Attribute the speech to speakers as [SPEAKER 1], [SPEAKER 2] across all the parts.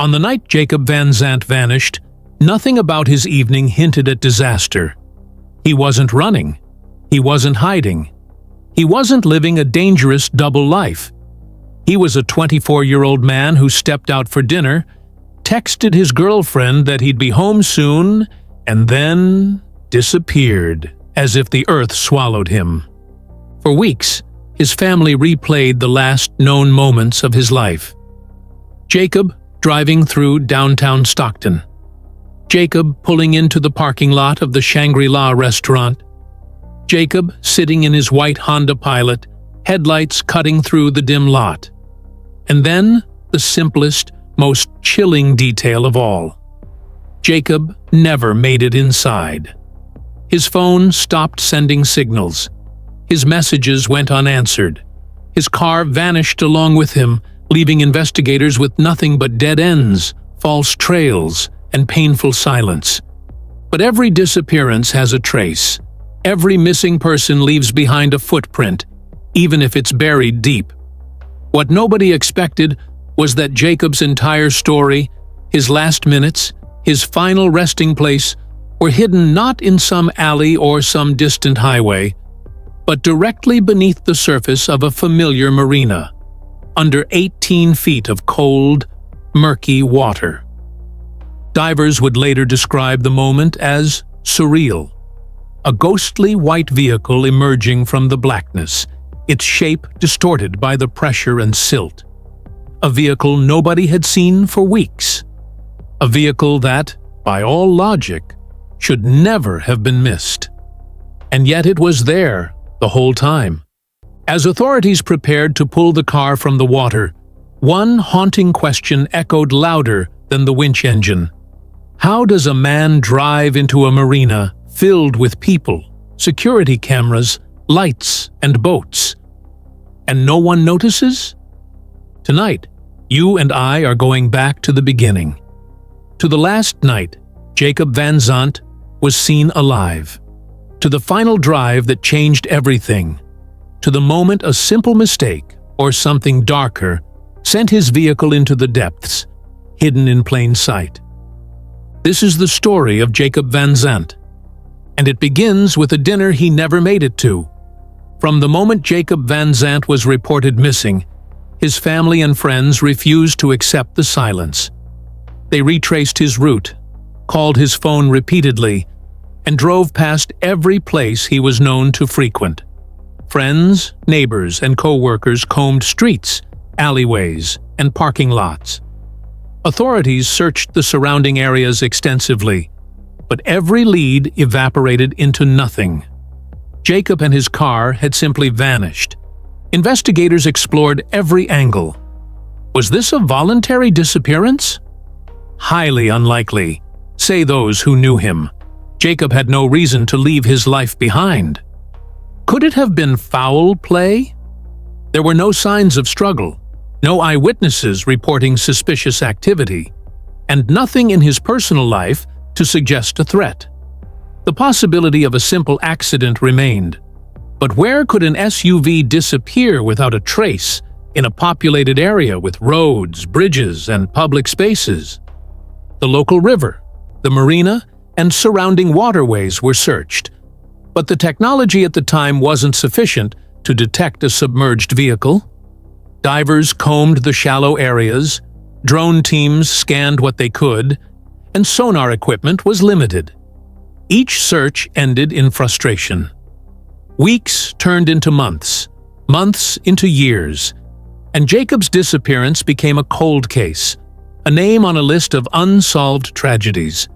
[SPEAKER 1] On the night Jacob VanZant vanished, nothing about his evening hinted at disaster. He wasn't running. He wasn't hiding. He wasn't living a dangerous double life. He was a 24-year-old man who stepped out for dinner, texted his girlfriend that he'd be home soon, and then disappeared, as if the earth swallowed him. For weeks, his family replayed the last known moments of his life. Jacob driving through downtown Stockton. Jacob pulling into the parking lot of the Shangri-La restaurant. Jacob sitting in his white Honda Pilot, headlights cutting through the dim lot. And then, the simplest, most chilling detail of all. Jacob never made it inside. His phone stopped sending signals. His messages went unanswered. His car vanished along with him, leaving investigators with nothing but dead ends, false trails, and painful silence. But every disappearance has a trace. Every missing person leaves behind a footprint, even if it's buried deep. What nobody expected was that Jacob's entire story, his last minutes, his final resting place, were hidden not in some alley or some distant highway, but directly beneath the surface of a familiar marina, under 18 feet of cold, murky water. Divers would later describe the moment as surreal. A ghostly white vehicle emerging from the blackness, its shape distorted by the pressure and silt. A vehicle nobody had seen for weeks. A vehicle that, by all logic, should never have been missed. And yet it was there the whole time. As authorities prepared to pull the car from the water, one haunting question echoed louder than the winch engine. How does a man drive into a marina filled with people, security cameras, lights, and boats? And no one notices? Tonight, you and I are going back to the beginning. To the last night Jacob VanZant was seen alive. To the final drive that changed everything. To the moment a simple mistake, or something darker, sent his vehicle into the depths, hidden in plain sight. This is the story of Jacob VanZant. And it begins with a dinner he never made it to. From the moment Jacob VanZant was reported missing, his family and friends refused to accept the silence. They retraced his route, called his phone repeatedly, and drove past every place he was known to frequent. Friends, neighbors, and co-workers combed streets, alleyways, and parking lots. Authorities searched the surrounding areas extensively, but every lead evaporated into nothing. Jacob and his car had simply vanished. Investigators explored every angle. Was this a voluntary disappearance? Highly unlikely, say those who knew him. Jacob had no reason to leave his life behind. Could it have been foul play? There were no signs of struggle, no eyewitnesses reporting suspicious activity, and nothing in his personal life to suggest a threat. The possibility of a simple accident remained. But where could an SUV disappear without a trace in a populated area with roads, bridges, and public spaces? The local river, the marina, and surrounding waterways were searched, but the technology at the time wasn't sufficient to detect a submerged vehicle. Divers combed the shallow areas, drone teams scanned what they could, and sonar equipment was limited. Each search ended in frustration. Weeks turned into months, months into years, and Jacob's disappearance became a cold case, a name on a list of unsolved tragedies.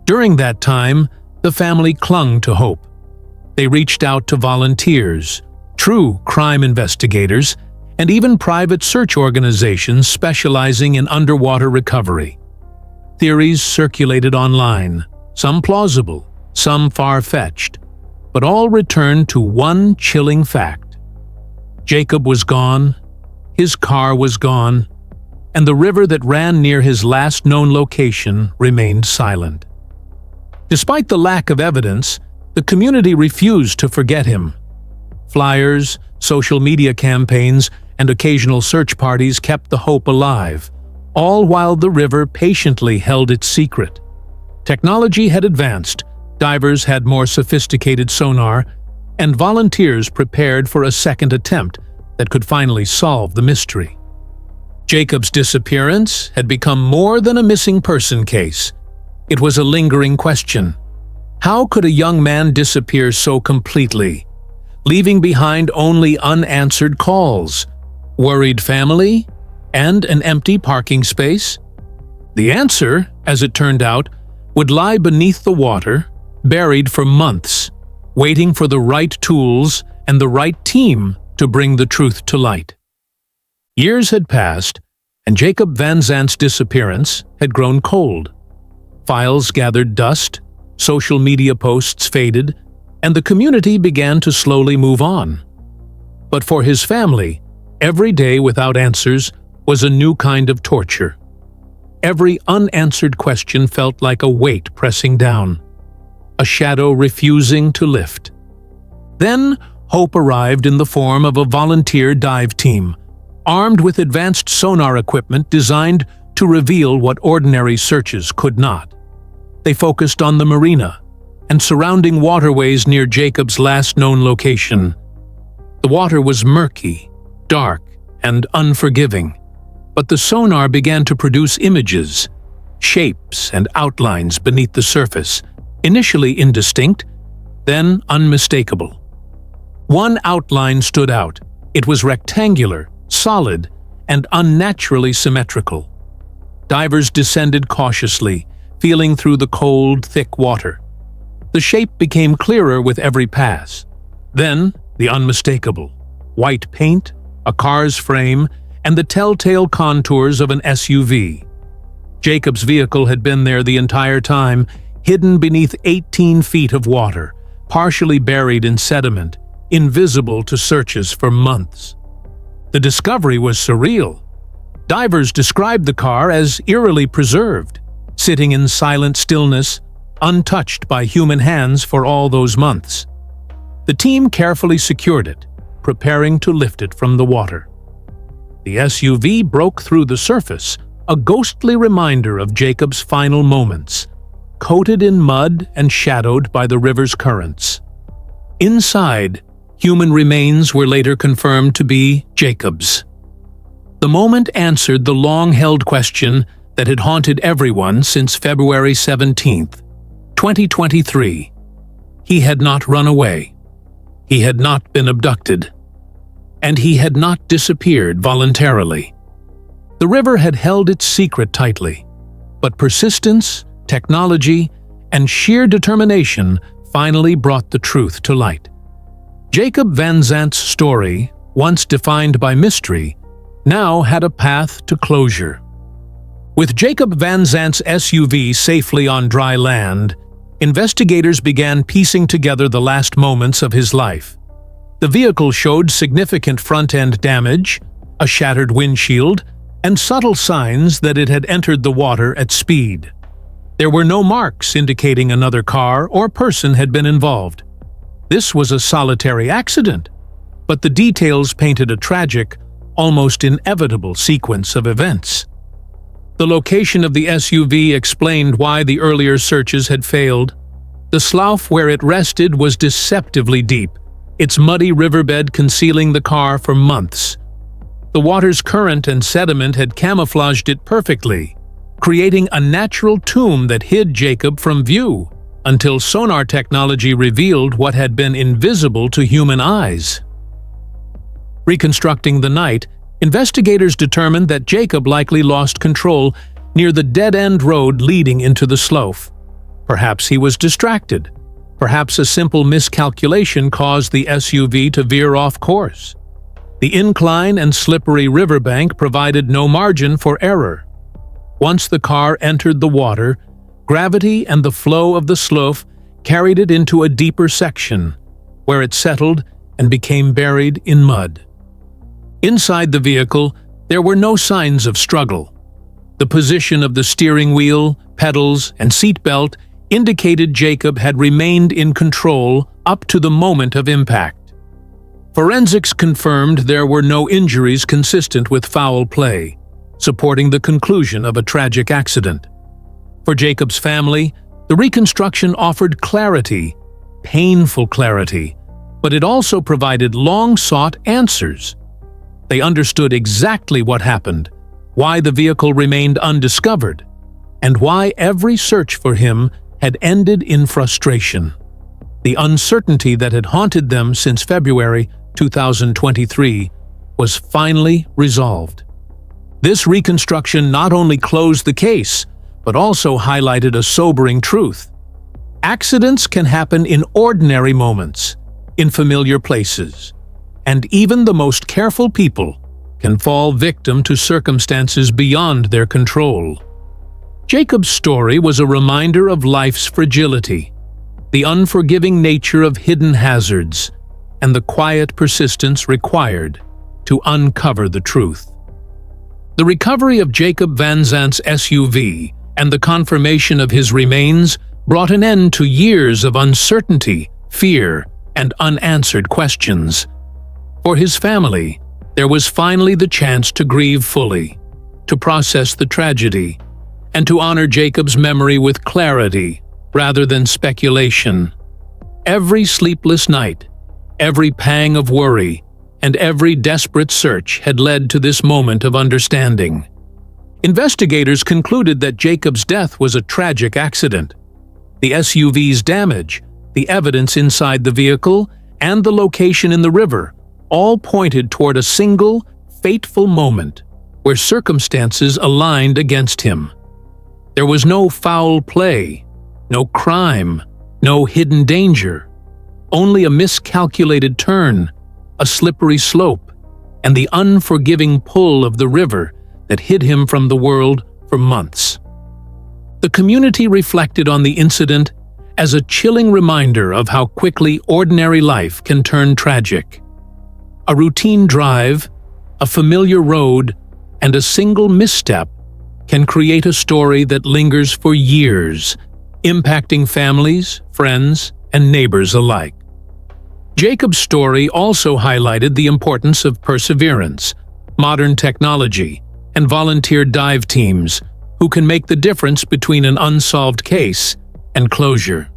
[SPEAKER 1] During that time, the family clung to hope. They reached out to volunteers, true crime investigators, and even private search organizations specializing in underwater recovery. Theories circulated online, some plausible, some far-fetched, but all returned to one chilling fact. Jacob was gone, his car was gone, and the river that ran near his last known location remained silent. Despite the lack of evidence, the community refused to forget him. Flyers, social media campaigns, and occasional search parties kept the hope alive, all while the river patiently held its secret. Technology had advanced, divers had more sophisticated sonar, and volunteers prepared for a second attempt that could finally solve the mystery. Jacob's disappearance had become more than a missing person case. It was a lingering question. How could a young man disappear so completely, leaving behind only unanswered calls, worried family, and an empty parking space? The answer, as it turned out, would lie beneath the water, buried for months, waiting for the right tools and the right team to bring the truth to light. Years had passed, and Jacob VanZant's disappearance had grown cold. Files gathered dust, social media posts faded, and the community began to slowly move on. But for his family, every day without answers was a new kind of torture. Every unanswered question felt like a weight pressing down, a shadow refusing to lift. Then, hope arrived in the form of a volunteer dive team, armed with advanced sonar equipment designed to reveal what ordinary searches could not. They focused on the marina and surrounding waterways near Jacob's last known location. The water was murky, dark, and unforgiving, but the sonar began to produce images, shapes, and outlines beneath the surface, initially indistinct, then unmistakable. One outline stood out. It was rectangular, solid, and unnaturally symmetrical. Divers descended cautiously, feeling through the cold, thick water. The shape became clearer with every pass. Then, the unmistakable. White paint, a car's frame, and the telltale contours of an SUV. Jacob's vehicle had been there the entire time, hidden beneath 18 feet of water, partially buried in sediment, invisible to searches for months. The discovery was surreal. Divers described the car as eerily preserved, sitting in silent stillness, untouched by human hands for all those months. The team carefully secured it, preparing to lift it from the water. The SUV broke through the surface, a ghostly reminder of Jacob's final moments, coated in mud and shadowed by the river's currents. Inside, human remains were later confirmed to be Jacob's. The moment answered the long-held question that had haunted everyone since February 17, 2023. He had not run away. He had not been abducted. And he had not disappeared voluntarily. The river had held its secret tightly, but persistence, technology, and sheer determination finally brought the truth to light. Jacob VanZant's story, once defined by mystery, now had a path to closure. With Jacob VanZant's SUV safely on dry land, investigators began piecing together the last moments of his life. The vehicle showed significant front-end damage, a shattered windshield, and subtle signs that it had entered the water at speed. There were no marks indicating another car or person had been involved. This was a solitary accident, but the details painted a tragic, almost inevitable sequence of events. The location of the SUV explained why the earlier searches had failed. The slough where it rested was deceptively deep, its muddy riverbed concealing the car for months. The water's current and sediment had camouflaged it perfectly, creating a natural tomb that hid Jacob from view, until sonar technology revealed what had been invisible to human eyes. Reconstructing the night, investigators determined that Jacob likely lost control near the dead-end road leading into the slough. Perhaps he was distracted. Perhaps a simple miscalculation caused the SUV to veer off course. The incline and slippery riverbank provided no margin for error. Once the car entered the water, gravity and the flow of the slough carried it into a deeper section, where it settled and became buried in mud. Inside the vehicle, there were no signs of struggle. The position of the steering wheel, pedals, and seatbelt indicated Jacob had remained in control up to the moment of impact. Forensics confirmed there were no injuries consistent with foul play. supporting the conclusion of a tragic accident. For Jacob's family, the reconstruction offered clarity, painful clarity, but it also provided long-sought answers. They understood exactly what happened, why the vehicle remained undiscovered, and why every search for him had ended in frustration. The uncertainty that had haunted them since February 2023 was finally resolved. This reconstruction not only closed the case, but also highlighted a sobering truth. Accidents can happen in ordinary moments, in familiar places, and even the most careful people can fall victim to circumstances beyond their control. Jacob's story was a reminder of life's fragility, the unforgiving nature of hidden hazards, and the quiet persistence required to uncover the truth. The recovery of Jacob VanZant's SUV and the confirmation of his remains brought an end to years of uncertainty, fear, and unanswered questions. For his family, there was finally the chance to grieve fully, to process the tragedy, and to honor Jacob's memory with clarity rather than speculation. Every sleepless night, every pang of worry, and every desperate search had led to this moment of understanding. Investigators concluded that Jacob's death was a tragic accident. The SUV's damage, the evidence inside the vehicle, and the location in the river all pointed toward a single, fateful moment where circumstances aligned against him. There was no foul play, no crime, no hidden danger, only a miscalculated turn, a slippery slope, and the unforgiving pull of the river that hid him from the world for months. The community reflected on the incident as a chilling reminder of how quickly ordinary life can turn tragic. A routine drive, a familiar road, and a single misstep can create a story that lingers for years, impacting families, friends, and neighbors alike. Jacob's story also highlighted the importance of perseverance, modern technology, and volunteer dive teams who can make the difference between an unsolved case and closure.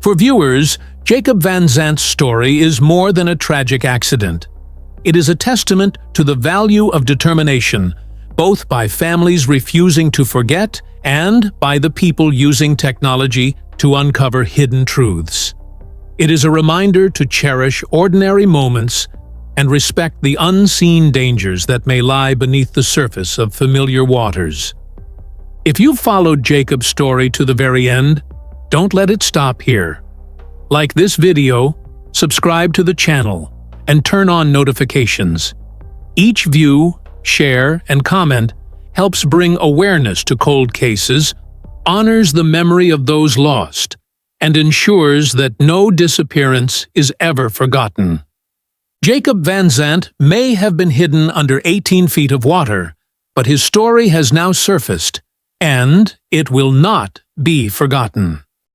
[SPEAKER 1] For viewers, Jacob VanZant's story is more than a tragic accident. It is a testament to the value of determination, both by families refusing to forget and by the people using technology to uncover hidden truths. It is a reminder to cherish ordinary moments and respect the unseen dangers that may lie beneath the surface of familiar waters. If you've followed Jacob's story to the very end, don't let it stop here. Like this video, subscribe to the channel, and turn on notifications. Each view, share, and comment helps bring awareness to cold cases, honors the memory of those lost, and ensures that no disappearance is ever forgotten. Jacob VanZant may have been hidden under 18 feet of water, but his story has now surfaced, and it will not be forgotten.